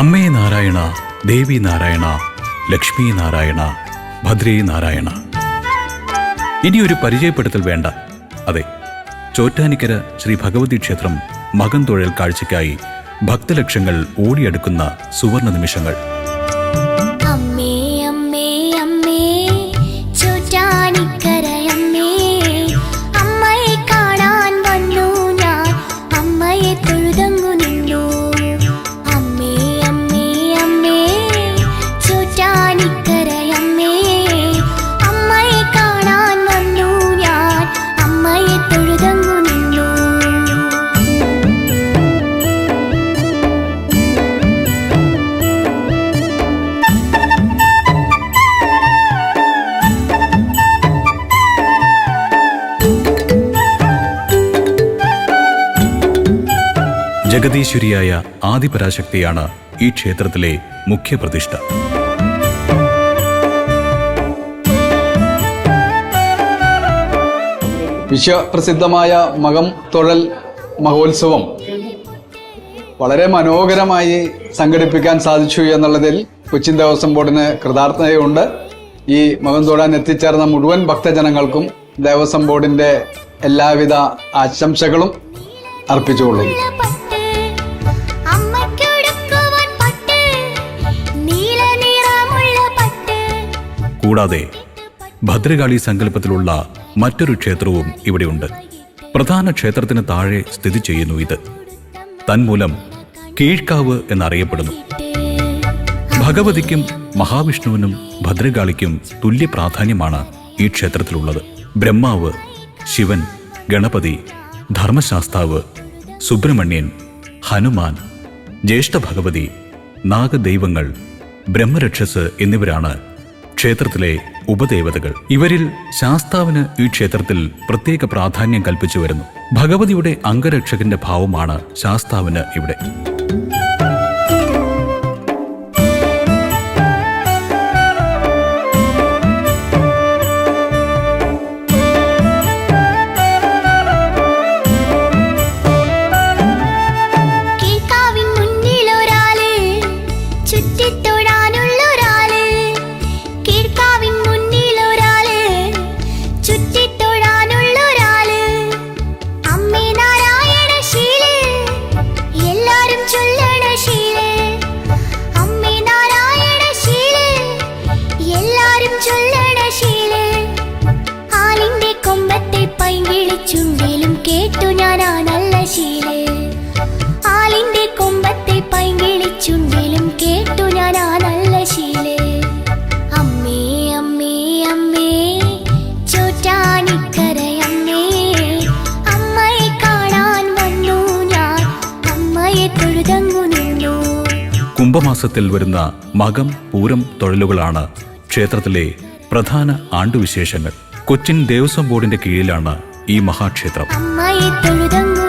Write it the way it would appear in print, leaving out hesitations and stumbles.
അമ്മേ നാരായണ, ദേവി നാരായണ, ലക്ഷ്മി നാരായണ, ഭദ്രേ നാരായണ. ഇനിയൊരു പരിചയപ്പെടുത്തൽ വേണ്ട. അതെ, ചോറ്റാനിക്കര ശ്രീ ഭഗവതി ക്ഷേത്രം മകൻ തൊഴൽ കാഴ്ചയ്ക്കായി ഭക്തലക്ഷങ്ങൾ ഓടിയെടുക്കുന്ന സുവർണ നിമിഷങ്ങൾ. അമ്മേ അമ്മേ അമ്മേ ചോറ്റാനിക്കരയമ്മേ, അമ്മയെ കാണാൻ വന്നു ഞാൻ, അമ്മയെ തൊഴുതങ്ങു നിന്നു. അമ്മേ അമ്മേ അമ്മേ ചോറ്റാനിക്കരയമ്മേ, അമ്മയെ കാണാൻ വന്നു ഞാൻ, അമ്മയെ തൊഴുതങ്ങു നിന്നു. ജഗദീശ്വരിയായ ആദിപരാശക്തിയാണ് ഈ ക്ഷേത്രത്തിലെ മുഖ്യപ്രതിഷ്ഠ. വിശ്വപ്രസിദ്ധമായ മകം തൊഴൽ മഹോത്സവം വളരെ മനോഹരമായി സംഘടിപ്പിക്കാൻ സാധിച്ചു എന്നുള്ളതിൽ കൊച്ചിൻ ദേവസ്വം ബോർഡിന് കൃതാർത്ഥതയുണ്ട്. ഈ മകം തൊഴാൻ എത്തിച്ചേർന്ന മുഴുവൻ ഭക്തജനങ്ങൾക്കും ദേവസ്വം ബോർഡിൻ്റെ എല്ലാവിധ ആശംസകളും അർപ്പിച്ചുകൊള്ളുന്നു. കൂടാതെ ഭദ്രകാളി സങ്കല്പത്തിലുള്ള മറ്റൊരു ക്ഷേത്രവും ഇവിടെയുണ്ട്. പ്രധാന ക്ഷേത്രത്തിന് താഴെ സ്ഥിതി ചെയ്യുന്നു ഇത്. തന്മൂലം കീഴ്ക്കാവ് എന്നറിയപ്പെടുന്നു. ഭഗവതിക്കും മഹാവിഷ്ണുവിനും ഭദ്രകാളിക്കും തുല്യ പ്രാധാന്യമാണ് ഈ ക്ഷേത്രത്തിലുള്ളത്. ബ്രഹ്മാവ്, ശിവൻ, ഗണപതി, ധർമ്മശാസ്താവ്, സുബ്രഹ്മണ്യൻ, ഹനുമാൻ, ജ്യേഷ്ഠ ഭഗവതി, നാഗദൈവങ്ങൾ, ബ്രഹ്മരക്ഷസ് എന്നിവരാണ് ക്ഷേത്രത്തിലെ ഉപദേവതകൾ. ഇവരിൽ ശാസ്താവിന് ഈ ക്ഷേത്രത്തിൽ പ്രത്യേക പ്രാധാന്യം കൽപ്പിച്ചു വരുന്നു. ഭഗവതിയുടെ അംഗരക്ഷകന്റെ ഭാവമാണ് ശാസ്താവിന് ഇവിടെ. ചുണ്ടിലും കേട്ടു ഞാനാ നല്ല ശീലേ, ആലിന്റെ കൊമ്പത്തെ പൈങ്കിളി ചുണ്ടിലും കേട്ടു ഞാനാ നല്ല ശീലേ. അമ്മേ അമ്മേ അമ്മേ ചോറ്റാനിക്കരയമ്മേ, അമ്മയെ കാണാൻ വന്നു ഞാൻ, അമ്മയെ തൊഴുതങ്ങു നിന്നു. കുംഭമാസത്തിൽ വരുന്ന മകം, പൂരം തൊഴലുകളാണ് ക്ഷേത്രത്തിലെ പ്രധാന ആണ്ടുവിശേഷങ്ങൾ. കൊച്ചിൻ ദേവസ്വം ബോർഡിന്റെ കീഴിലാണ് ഈ മഹാക്ഷേത്രം. അമ്മയെ തൊഴുതങ്ങു